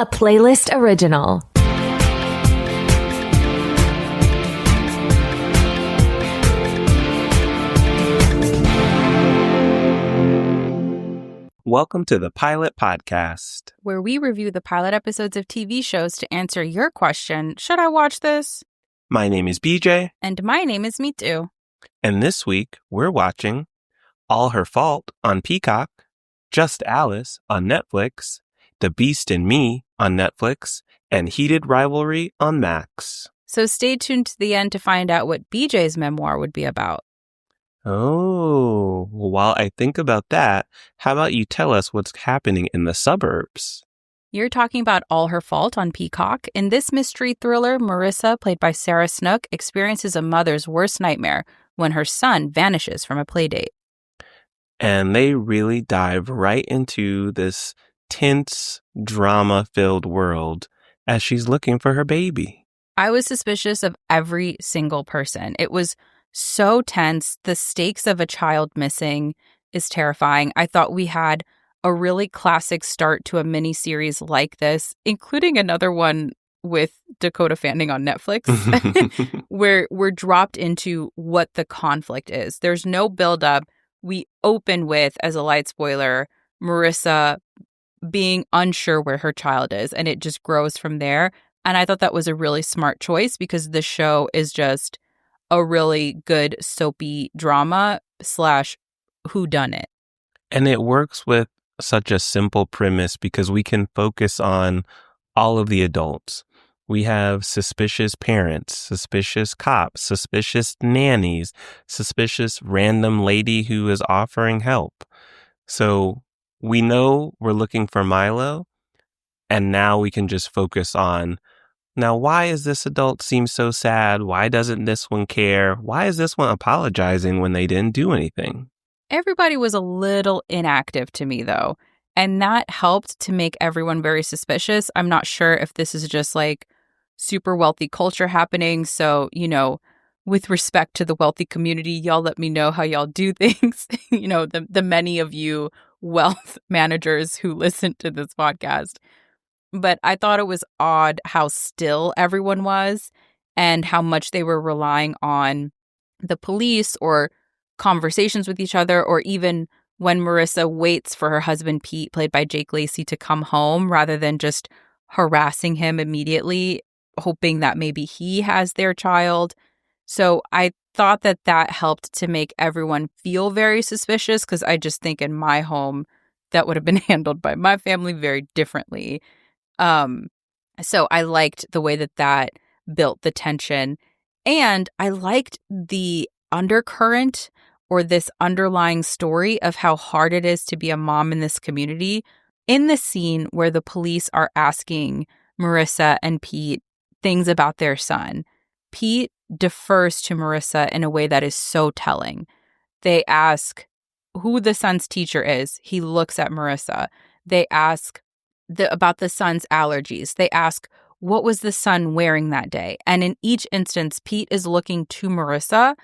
a Playlyst original. Welcome to the Pilot Podcast, where we review the pilot episodes of TV shows to answer your question, should I watch this? My name is BJ. And my name is Mitu. And this week, we're watching All Her Fault on Peacock, Just Alice on Netflix, The Beast in Me on Netflix, and Heated Rivalry on Max. So stay tuned to the end to find out what BJ's memoir would be about. Oh, well, while I think about that, how about you tell us what's happening in the suburbs? You're talking about All Her Fault on Peacock. In this mystery thriller, Marissa, played by Sarah Snook, experiences a mother's worst nightmare when her son vanishes from a playdate. And they really dive right into this tense, drama-filled world as she's looking for her baby. I was suspicious of every single person. It was so tense. The stakes of a child missing is terrifying. I thought we had a really classic start to a miniseries like this, including another one with Dakota Fanning on Netflix, where we're dropped into what the conflict is. There's no buildup. We open with, as a light spoiler, Marissa being unsure where her child is, and it just grows from there. And I thought that was a really smart choice because the show is just a really good soapy drama / whodunit. And it works with such a simple premise because we can focus on all of the adults. We have suspicious parents, suspicious cops, suspicious nannies, suspicious random lady who is offering help. So we know we're looking for Milo, and now we can just focus on, now, why is this adult seem so sad? Why doesn't this one care? Why is this one apologizing when they didn't do anything? Everybody was a little inactive to me, though, and that helped to make everyone very suspicious. I'm not sure if this is just like super wealthy culture happening. So, with respect to the wealthy community, y'all let me know how y'all do things. The many of you wealth managers who listen to this podcast. But I thought it was odd how still everyone was and how much they were relying on the police or conversations with each other, or even when Marissa waits for her husband, Pete, played by Jake Lacy, to come home rather than just harassing him immediately, hoping that maybe he has their child. So I thought that helped to make everyone feel very suspicious, because I just think in my home that would have been handled by my family very differently. So I liked the way that built the tension, and I liked the undercurrent or this underlying story of how hard it is to be a mom in this community. In the scene where the police are asking Marissa and Pete things about their son, Pete defers to Marissa in a way that is so telling. They ask who the son's teacher is. He looks at Marissa. They ask about the son's allergies. They ask, what was the son wearing that day? And in each instance, Pete is looking to Marissa,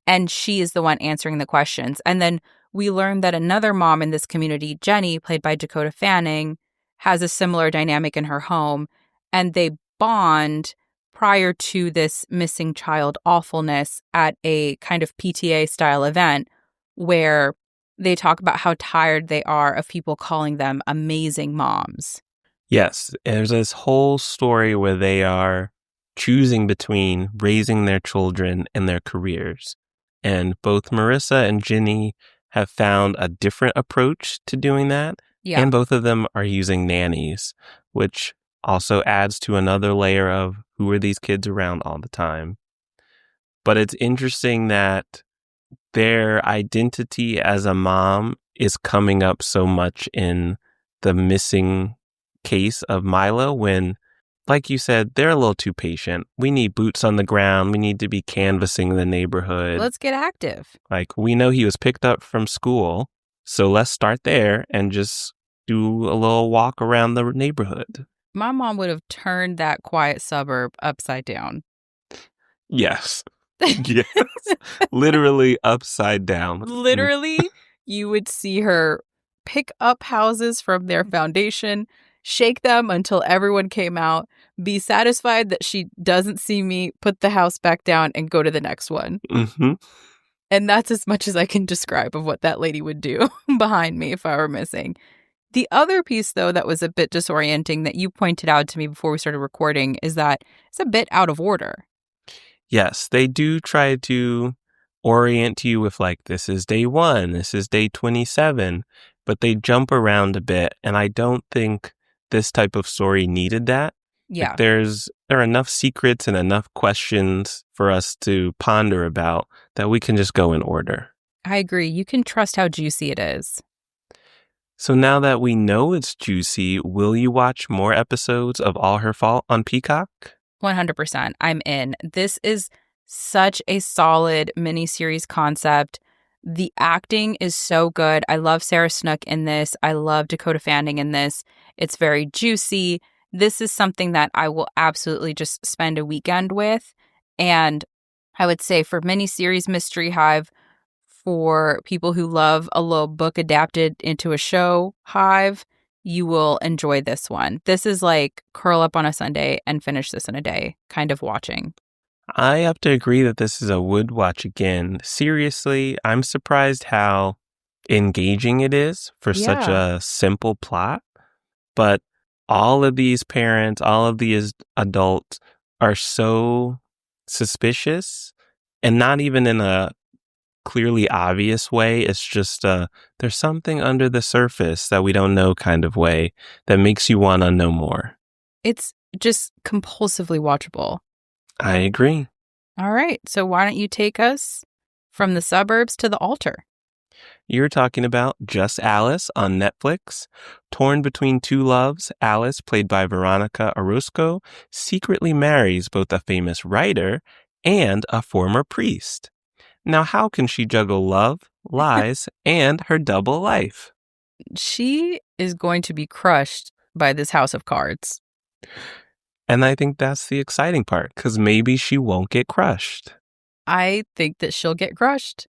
and she is the one answering the questions. And then we learn that another mom in this community, Jenny, played by Dakota Fanning, has a similar dynamic in her home, and they bond prior to this missing child awfulness at a kind of PTA-style event where they talk about how tired they are of people calling them amazing moms. Yes, there's this whole story where they are choosing between raising their children and their careers. And both Marissa and Jenny have found a different approach to doing that. Yeah. And both of them are using nannies, which also adds to another layer of who are these kids around all the time. But it's interesting that their identity as a mom is coming up so much in the missing case of Milo when, like you said, they're a little too patient. We need boots on the ground. We need to be canvassing the neighborhood. Let's get active. Like, we know he was picked up from school, so let's start there and just do a little walk around the neighborhood. My mom would have turned that quiet suburb upside down. Yes. Yes. Literally upside down. Literally, you would see her pick up houses from their foundation. shake them until everyone came out, be satisfied that she doesn't see me, put the house back down, and go to the next one. Mm-hmm. And that's as much as I can describe of what that lady would do behind me if I were missing. The other piece, though, that was a bit disorienting that you pointed out to me before we started recording is that it's a bit out of order. Yes, they do try to orient you with like, this is day 1, this is day 27, but they jump around a bit. And I don't think this type of story needed that. Yeah. Like there are enough secrets and enough questions for us to ponder about that we can just go in order. I agree. You can trust how juicy it is. So now that we know it's juicy, will you watch more episodes of All Her Fault on Peacock? 100%. I'm in. This is such a solid miniseries concept. The acting is so good. I love Sarah Snook in this. I love Dakota Fanning in this. It's very juicy. This is something that I will absolutely just spend a weekend with. And I would say for miniseries Mystery Hive, for people who love a little book adapted into a show hive, you will enjoy this one. This is like curl up on a Sunday and finish this in a day kind of watching. I have to agree that this is a would watch again. Seriously, I'm surprised how engaging it is for such a simple plot. But all of these parents, all of these adults are so suspicious, and not even in a clearly obvious way. It's just there's something under the surface that we don't know kind of way that makes you want to know more. It's just compulsively watchable. I agree. All right. So why don't you take us from the suburbs to the altar? You're talking about Just Alice on Netflix. Torn between two loves, Alice, played by Veronica Orozco, secretly marries both a famous writer and a former priest. Now, how can she juggle love, lies, and her double life? She is going to be crushed by this house of cards. And I think that's the exciting part, because maybe she won't get crushed. I think that she'll get crushed.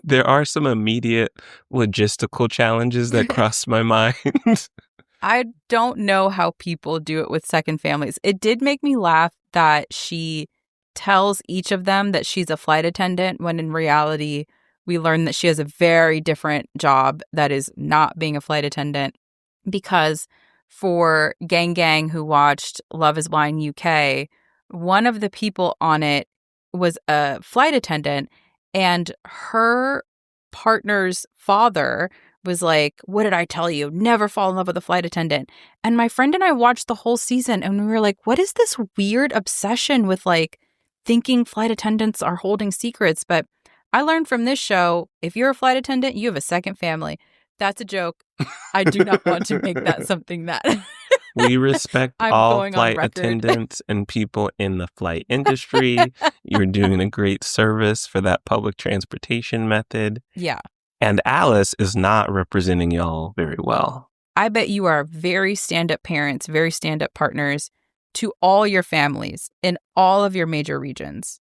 There are some immediate logistical challenges that cross my mind. I don't know how people do it with second families. It did make me laugh that she tells each of them that she's a flight attendant, when in reality, we learn that she has a very different job that is not being a flight attendant. Because for Gang who watched Love is Blind UK, one of the people on it was a flight attendant, and her partner's father was like, "What did I tell you? Never fall in love with a flight attendant." And my friend and I watched the whole season, and we were like, what is this weird obsession with like thinking flight attendants are holding secrets? But I learned from this show, if you're a flight attendant, you have a second family. That's a joke. I do not want to make that something that... We respect all flight attendants and people in the flight industry. You're doing a great service for that public transportation method. Yeah. And Alice is not representing y'all very well. I bet you are very stand-up parents, very stand-up partners to all your families in all of your major regions.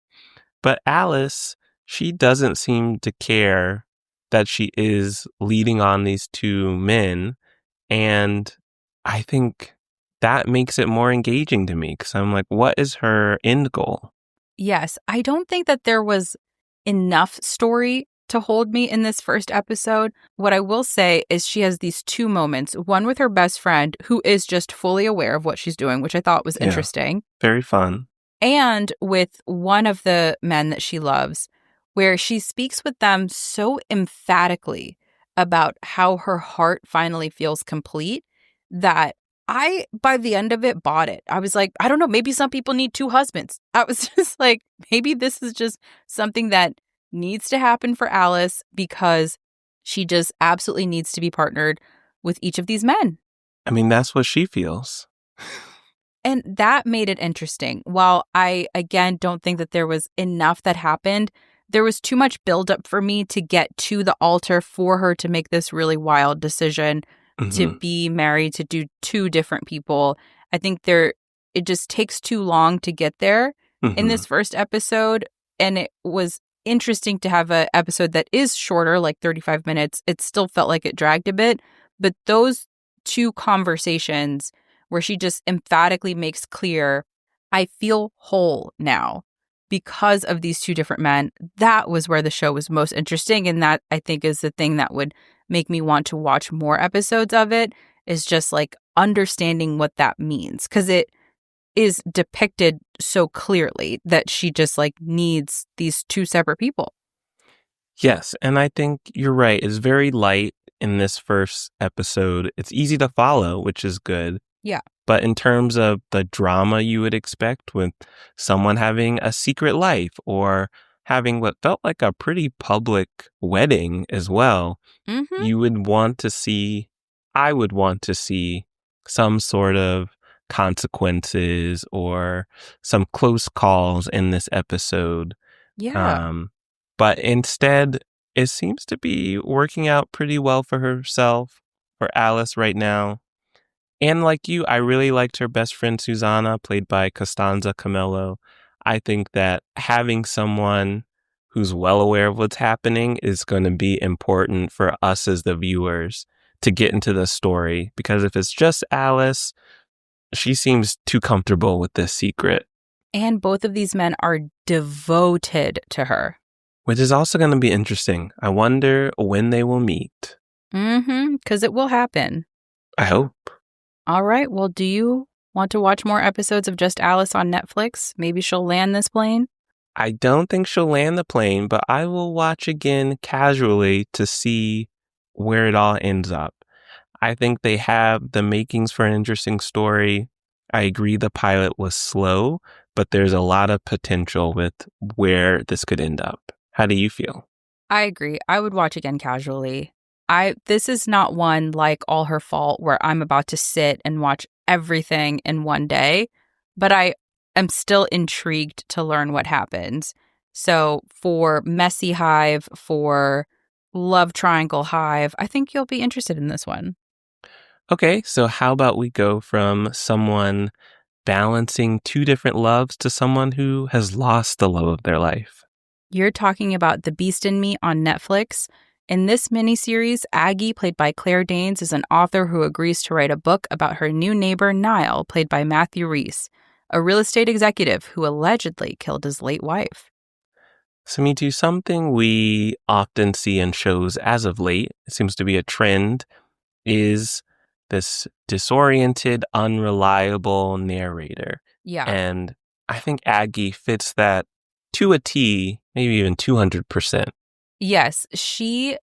But Alice, she doesn't seem to care that she is leading on these two men. And I think that makes it more engaging to me, because I'm like, what is her end goal? Yes, I don't think that there was enough story to hold me in this first episode. What I will say is she has these two moments, one with her best friend who is just fully aware of what she's doing, which I thought was interesting. Very fun. And with one of the men that she loves, where she speaks with them so emphatically about how her heart finally feels complete that I, by the end of it, bought it. I was like, I don't know, maybe some people need two husbands. I was just like, maybe this is just something that needs to happen for Alice, because she just absolutely needs to be partnered with each of these men. I mean, that's what she feels. And that made it interesting. While I, again, don't think that there was enough that happened, there was too much buildup for me to get to the altar for her to make this really wild decision to be married to two different people. I think it just takes too long to get there in this first episode. And it was interesting to have an episode that is shorter, like 35 minutes. It still felt like it dragged a bit. But those two conversations where she just emphatically makes clear, I feel whole now because of these two different men. That was where the show was most interesting. And that, I think, is the thing that would make me want to watch more episodes of it, is just like understanding what that means. Because it is depicted so clearly that she just like needs these two separate people. Yes, and I think you're right. It's very light in this first episode. It's easy to follow, which is good. Yeah. But in terms of the drama you would expect with someone having a secret life or having what felt like a pretty public wedding as well, you would want to see, I would want to see some sort of consequences or some close calls in this episode. Yeah. But instead, it seems to be working out pretty well for herself, for Alice right now. And like you, I really liked her best friend, Susanna, played by Costanza Camello. I think that having someone who's well aware of what's happening is going to be important for us as the viewers to get into the story. Because if it's just Alice, she seems too comfortable with this secret. And both of these men are devoted to her. Which is also going to be interesting. I wonder when they will meet. Because it will happen. I hope. All right. Well, do you want to watch more episodes of Just Alice on Netflix? Maybe she'll land this plane? I don't think she'll land the plane, but I will watch again casually to see where it all ends up. I think they have the makings for an interesting story. I agree the pilot was slow, but there's a lot of potential with where this could end up. How do you feel? I agree. I would watch again casually. This is not one like All Her Fault where I'm about to sit and watch everything in one day, but I am still intrigued to learn what happens. So for Messy Hive, for Love Triangle Hive, I think you'll be interested in this one. Okay, so how about we go from someone balancing two different loves to someone who has lost the love of their life? You're talking about The Beast in Me on Netflix. In this miniseries, Aggie, played by Claire Danes, is an author who agrees to write a book about her new neighbor, Niall, played by Matthew Rhys, a real estate executive who allegedly killed his late wife. So, me too, something we often see in shows as of late, it seems to be a trend, is this disoriented, unreliable narrator. Yeah. And I think Aggie fits that to a T, maybe even 200%. Yes, she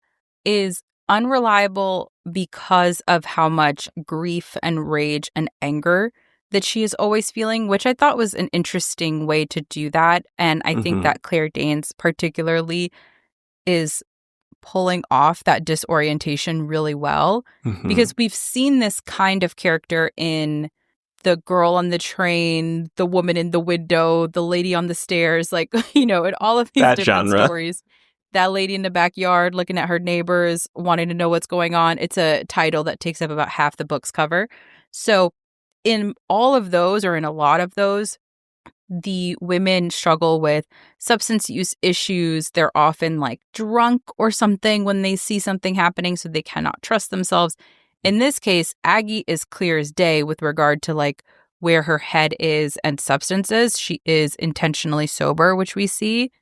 is unreliable because of how much grief and rage and anger that she is always feeling, which I thought was an interesting way to do that. And I think that Claire Danes particularly is pulling off that disorientation really well, because we've seen this kind of character in The Girl on the Train, The Woman in the Window, The Lady on the Stairs, like, in all of these that different genre. Stories. That lady in the backyard looking at her neighbors, wanting to know what's going on. It's a title that takes up about half the book's cover. So in all of those, or in a lot of those, the women struggle with substance use issues. They're often like drunk or something when they see something happening, so they cannot trust themselves. In this case, Aggie is clear as day with regard to like where her head is and substances. She is intentionally sober, which we see.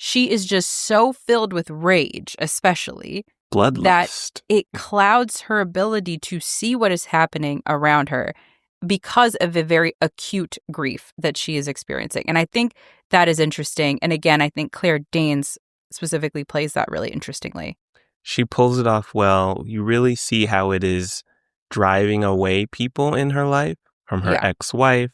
She is just so filled with rage, especially, bloodlust, that it clouds her ability to see what is happening around her because of a very acute grief that she is experiencing. And I think that is interesting. And again, I think Claire Danes specifically plays that really interestingly. She pulls it off well. You really see how it is driving away people in her life, from her ex-wife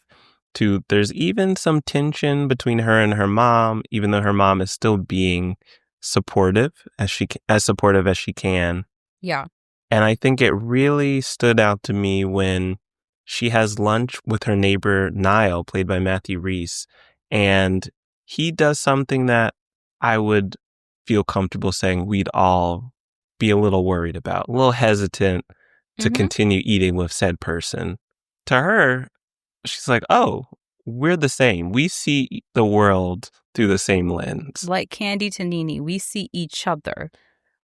to there's even some tension between her and her mom, even though her mom is still being supportive as supportive as she can. Yeah. And I think it really stood out to me when she has lunch with her neighbor, Niall, played by Matthew Rhys. And he does something that I would feel comfortable saying we'd all be a little worried about, a little hesitant to continue eating with said person. To her, she's like, oh, we're the same. We see the world through the same lens. Like Candy to Nene, we see each other.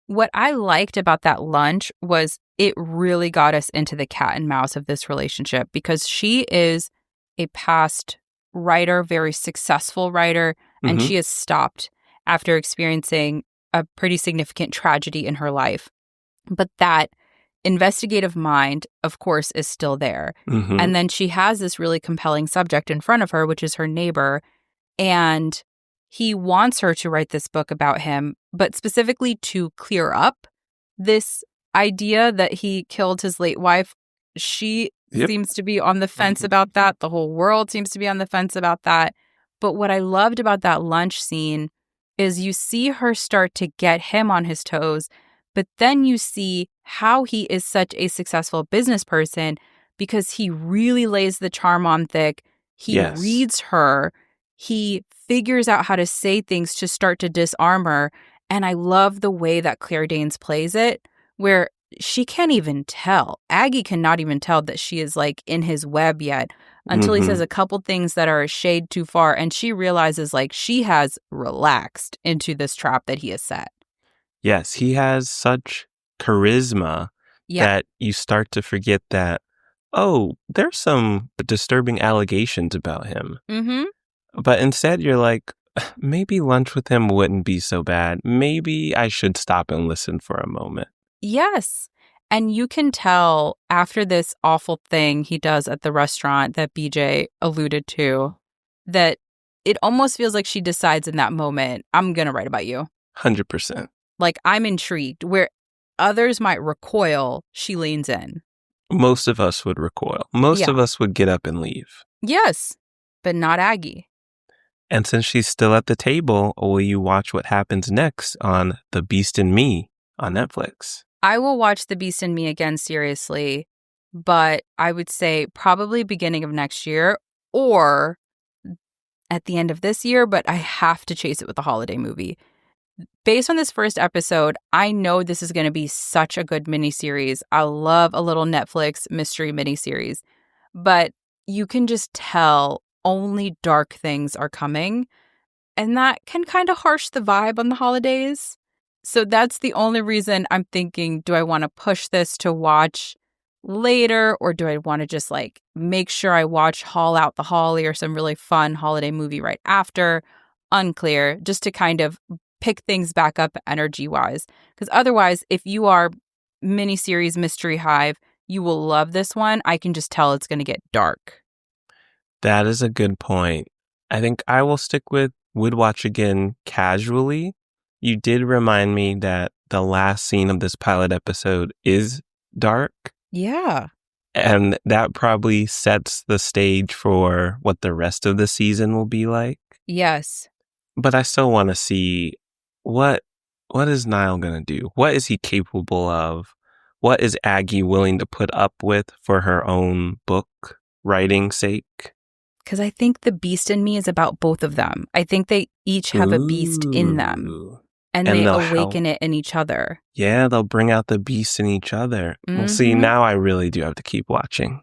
What I liked about that lunch was it really got us into the cat and mouse of this relationship because she is a past writer, very successful writer, and Mm-hmm. she has stopped after experiencing a pretty significant tragedy in her life. But that investigative mind, of course, is still there. Mm-hmm. And then she has this really compelling subject in front of her, which is her neighbor. And he wants her to write this book about him, but specifically to clear up this idea that he killed his late wife. She seems to be on the fence about that. The whole world seems to be on the fence about that. But what I loved about that lunch scene is you see her start to get him on his toes, but then you see how he is such a successful business person because he really lays the charm on thick. He reads her. He figures out how to say things to start to disarm her. And I love the way that Claire Danes plays it, where she can't even tell. Aggie cannot even tell that she is like in his web yet until he says a couple things that are a shade too far. And she realizes like she has relaxed into this trap that he has set. Yes, he has such charisma that you start to forget that, oh, there's some disturbing allegations about him. Mm-hmm. But instead, you're like, maybe lunch with him wouldn't be so bad. Maybe I should stop and listen for a moment. Yes. And you can tell after this awful thing he does at the restaurant that BJ alluded to, that it almost feels like she decides in that moment, I'm going to write about you. 100%. Like, I'm intrigued. Where others might recoil, she leans in. Most of us would recoil. Most of us would get up and leave. Yes, but not Aggie. And since she's still at the table, will you watch what happens next on The Beast in Me on Netflix? I will watch The Beast in Me again, seriously, but I would say probably beginning of next year or at the end of this year, but I have to chase it with a holiday movie. Based on this first episode, I know this is going to be such a good miniseries. I love a little Netflix mystery miniseries, but you can just tell only dark things are coming, and that can kind of harsh the vibe on the holidays. So that's the only reason I'm thinking, do I want to push this to watch later, or do I want to just like make sure I watch Haul Out the Holly or some really fun holiday movie right after? Unclear, just to kind of pick things back up energy-wise. Because otherwise, if you are miniseries Mystery Hive, you will love this one. I can just tell it's going to get dark. That is a good point. I think I will stick with Would Watch Again casually. You did remind me that the last scene of this pilot episode is dark. Yeah. And that probably sets the stage for what the rest of the season will be like. Yes. But I still want to see what is Niall going to do? What is he capable of? What is Aggie willing to put up with for her own book writing sake? Because I think The Beast in Me is about both of them. I think they each have a beast in them. And they awaken it in each other. Yeah, they'll bring out the beast in each other. Mm-hmm. Well, see, now I really do have to keep watching.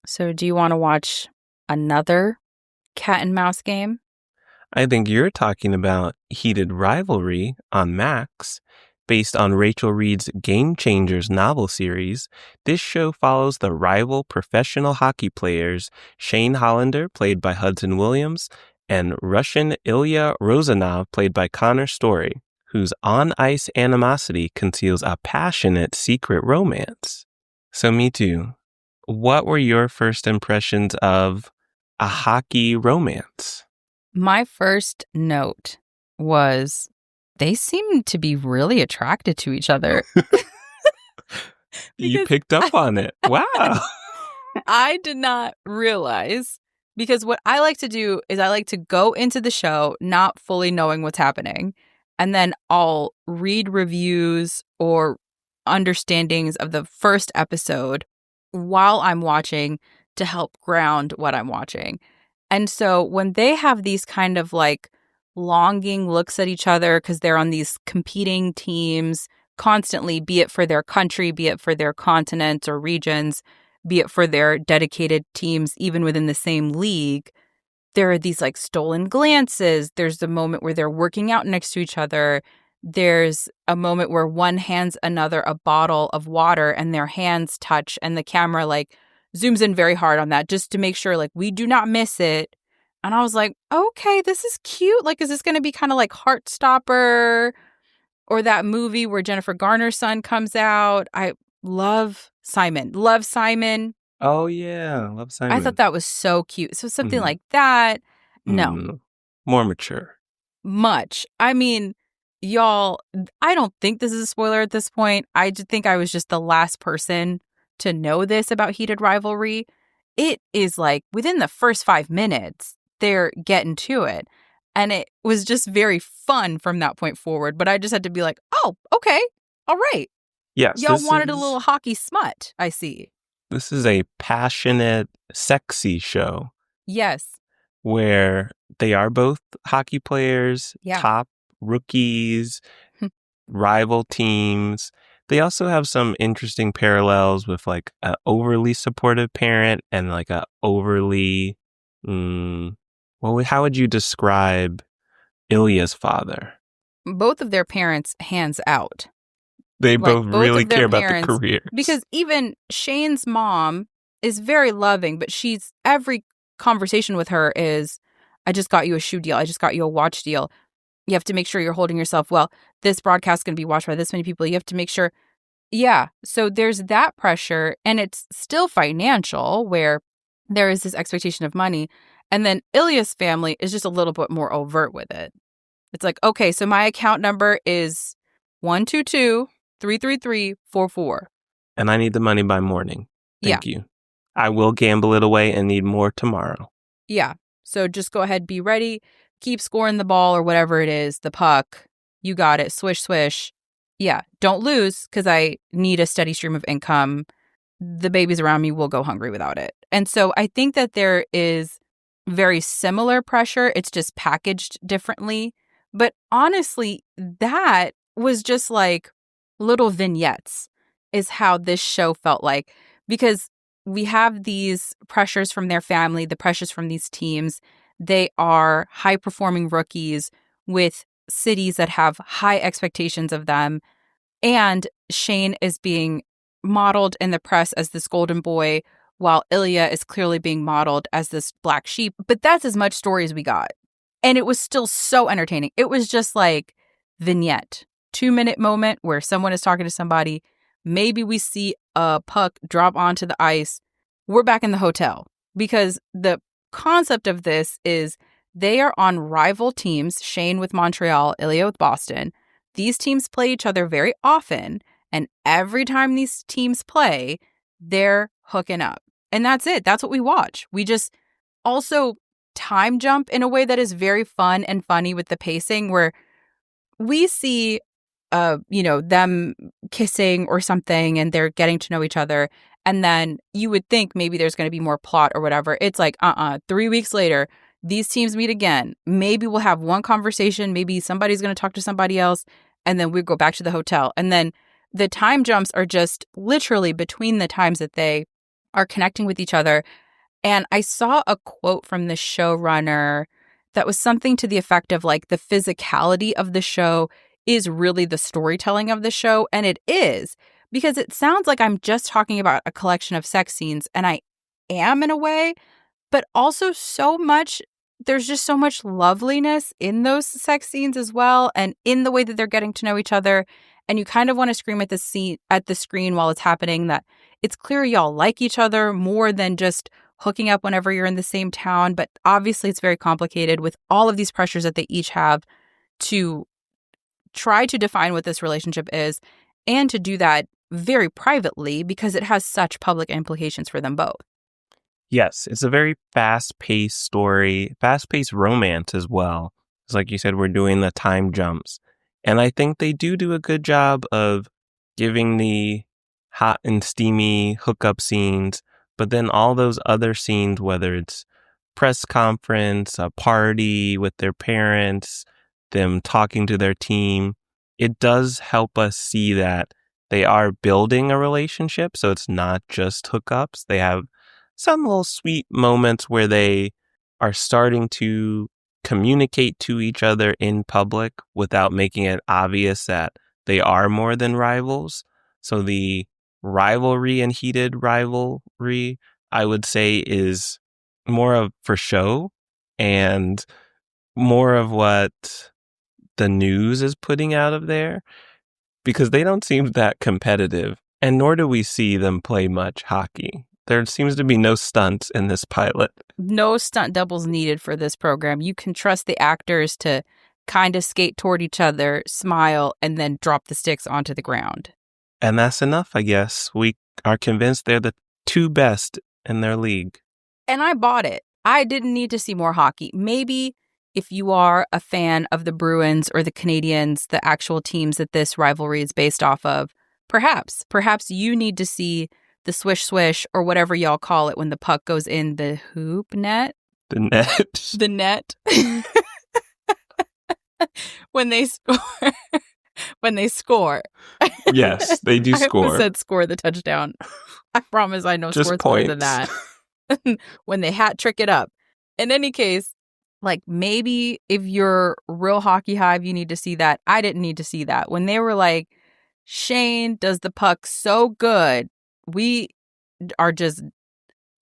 So do you want to watch another cat and mouse game? I think you're talking about Heated Rivalry on Max. Based on Rachel Reed's Game Changers novel series, this show follows the rival professional hockey players Shane Hollander, played by Hudson Williams, and Russian Ilya Rozanov, played by Connor Story, whose on-ice animosity conceals a passionate secret romance. So me too. What were your first impressions of a hockey romance? My first note was they seem to be really attracted to each other. You picked up on it. Wow. I did not realize, because what I like to do is I like to go into the show not fully knowing what's happening. And then I'll read reviews or understandings of the first episode while I'm watching to help ground what I'm watching. And so when they have these kind of like longing looks at each other because they're on these competing teams constantly, be it for their country, be it for their continents or regions, be it for their dedicated teams, even within the same league, there are these like stolen glances. There's the moment where they're working out next to each other. there's a moment where one hands another a bottle of water and their hands touch, and the camera like zooms in very hard on that just to make sure like we do not miss it. And I was like, okay, this is cute. Like, is this going to be kind of like Heartstopper or that movie where Jennifer Garner's son comes out? I love Simon. Love Simon. Oh, yeah. Love Simon. I thought that was so cute. So something like that. No. More mature. Much. I mean, y'all, I don't think this is a spoiler at this point. I just think I was just the last person to know this about Heated Rivalry. It is like within the first 5 minutes, they're getting to it. And it was just very fun from that point forward. But I just had to be like, oh, okay. All right. Yes. Y'all wanted a little hockey smut, I see. This is a passionate, sexy show. Yes. Where they are both hockey players, Yeah. top rookies, rival teams. They also have some interesting parallels with like an overly supportive parent and like a overly, how would you describe Ilya's father? Both of their parents hands out. They Like, both really of their care about the parents, careers. Because even Shane's mom is very loving, but every conversation with her is, I just got you a shoe deal. I just got you a watch deal. You have to make sure you're holding yourself well. This broadcast is going to be watched by this many people. You have to make sure. Yeah. So there's that pressure, and it's still financial where there is this expectation of money. And then Ilya's family is just a little bit more overt with it. It's like, okay, so my account number is 122-333-44. And I need the money by morning. Thank you. I will gamble it away and need more tomorrow. Yeah. So just go ahead, be ready, keep scoring the ball or whatever it is, the puck. You got it. Swish, swish. Yeah. Don't lose because I need a steady stream of income. The babies around me will go hungry without it. And so I think that there is very similar pressure. It's just packaged differently. But honestly, that was just like little vignettes is how this show felt like, because we have these pressures from their family, the pressures from these teams. They are high-performing rookies with cities that have high expectations of them. And Shane is being modeled in the press as this golden boy, while Ilya is clearly being modeled as this black sheep. But that's as much story as we got. And it was still so entertaining. It was just like vignette, 2-minute moment where someone is talking to somebody. Maybe we see a puck drop onto the ice. We're back in the hotel, because the concept of this is they are on rival teams, Shane with Montreal, Ilya with Boston. These teams play each other very often, and every time these teams play, they're hooking up. And that's it. That's what we watch. We just also time jump in a way that is very fun and funny with the pacing, where we see them kissing or something and they're getting to know each other. And then you would think maybe there's going to be more plot or whatever. It's like, 3 weeks later, these teams meet again. Maybe we'll have one conversation. Maybe somebody's going to talk to somebody else. And then we go back to the hotel. And then the time jumps are just literally between the times that they are connecting with each other. And I saw a quote from the showrunner that was something to the effect of like, the physicality of the show is really the storytelling of the show. And it is, because it sounds like I'm just talking about a collection of sex scenes, and I am in a way, but also there's just so much loveliness in those sex scenes as well, and in the way that they're getting to know each other. And you kind of want to scream at the screen while it's happening that it's clear y'all like each other more than just hooking up whenever you're in the same town. But obviously it's very complicated with all of these pressures that they each have to try to define what this relationship is, and to do that very privately because it has such public implications for them both. Yes, it's a very fast-paced story, fast-paced romance as well. It's like you said, we're doing the time jumps. And I think they do a good job of giving the hot and steamy hookup scenes, but then all those other scenes, whether it's press conference, a party with their parents, them talking to their team, it does help us see that they are building a relationship. So it's not just hookups. They have some little sweet moments where they are starting to communicate to each other in public without making it obvious that they are more than rivals. So the rivalry and heated rivalry, I would say, is more of for show and more of what the news is putting out of there, because they don't seem that competitive, and nor do we see them play much hockey. There seems to be no stunts in this pilot. No stunt doubles needed for this program. You can trust the actors to kind of skate toward each other, smile, and then drop the sticks onto the ground. And that's enough, I guess. We are convinced they're the two best in their league. And I bought it. I didn't need to see more hockey. Maybe if you are a fan of the Bruins or the Canadiens, the actual teams that this rivalry is based off of, perhaps you need to see the swish swish or whatever y'all call it when the puck goes in the hoop net. The net. The net. When they score. When they score. Yes, they do score. I almost said score the touchdown. I promise I know Just sports points. better than that. When they hat trick it up. In any case, like maybe if you're real hockey hive, you need to see that. I didn't need to see that. When they were like, Shane does the puck so good, we are just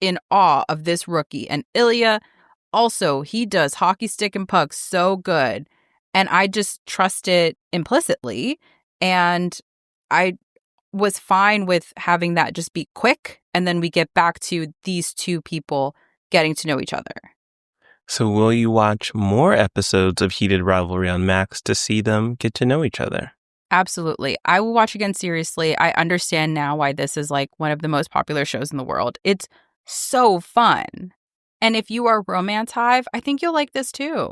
in awe of this rookie. And Ilya, also, he does hockey stick and puck so good. And I just trust it implicitly. And I was fine with having that just be quick. And then we get back to these two people getting to know each other. So will you watch more episodes of Heated Rivalry on Max to see them get to know each other? Absolutely. I will watch again seriously. I understand now why this is like one of the most popular shows in the world. It's so fun. And if you are a romance hive, I think you'll like this too.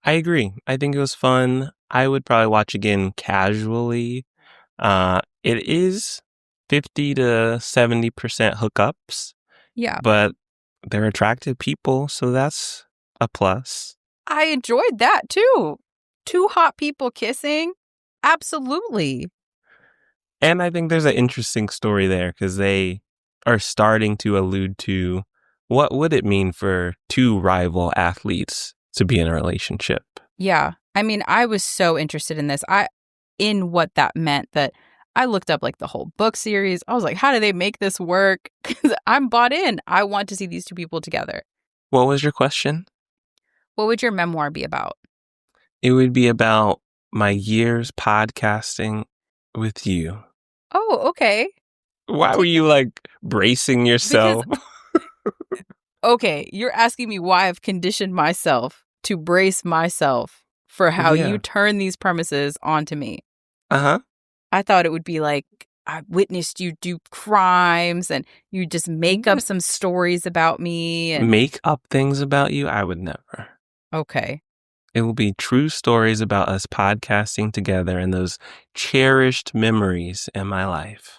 I agree. I think it was fun. I would probably watch again casually. It is 50 to 70% hookups. Yeah. But they're attractive people, so that's a plus. I enjoyed that too. Two hot people kissing. Absolutely. And I think there's an interesting story there because they are starting to allude to what would it mean for two rival athletes to be in a relationship. Yeah. I mean, I was so interested in this. In what that meant, that I looked up like the whole book series. I was like, how do they make this work? Because I'm bought in. I want to see these two people together. What was your question? What would your memoir be about? It would be about my years podcasting with you. Oh, okay. Why were you like bracing yourself? Okay, you're asking me why I've conditioned myself to brace myself for how you turn these premises onto me. Uh-huh. I thought it would be like, I witnessed you do crimes and you just make up some stories about me. And... Make up things about you? I would never. Okay. It will be true stories about us podcasting together and those cherished memories in my life.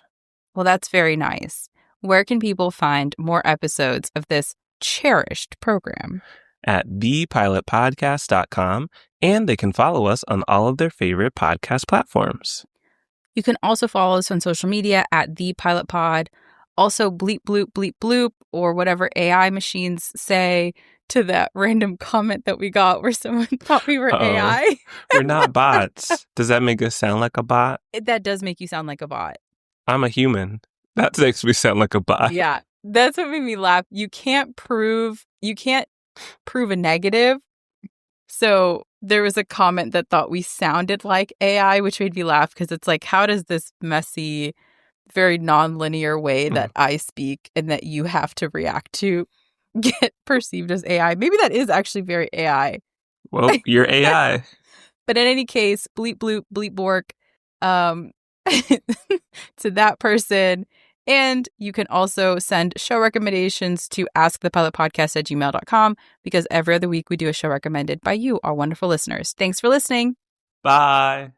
Well, that's very nice. Where can people find more episodes of this cherished program? At thepilotpodcast.com, and they can follow us on all of their favorite podcast platforms. You can also follow us on social media at thepilotpod. Also, bleep, bloop, bleep, bloop, or whatever AI machines say to that random comment that we got where someone thought we were AI. We're not bots. Does that make us sound like a bot? That does make you sound like a bot. I'm a human. That makes me sound like a bot. Yeah, that's what made me laugh. You can't prove a negative. So there was a comment that thought we sounded like AI, which made me laugh because it's like, how does this messy, very non-linear way that I speak and that you have to react to get perceived as AI? Maybe that is actually very AI. Well, you're AI. But in any case, bleep, bloop, bleep, bork to that person. And you can also send show recommendations to askthepilotpodcast@gmail.com because every other week we do a show recommended by you, our wonderful listeners. Thanks for listening. Bye.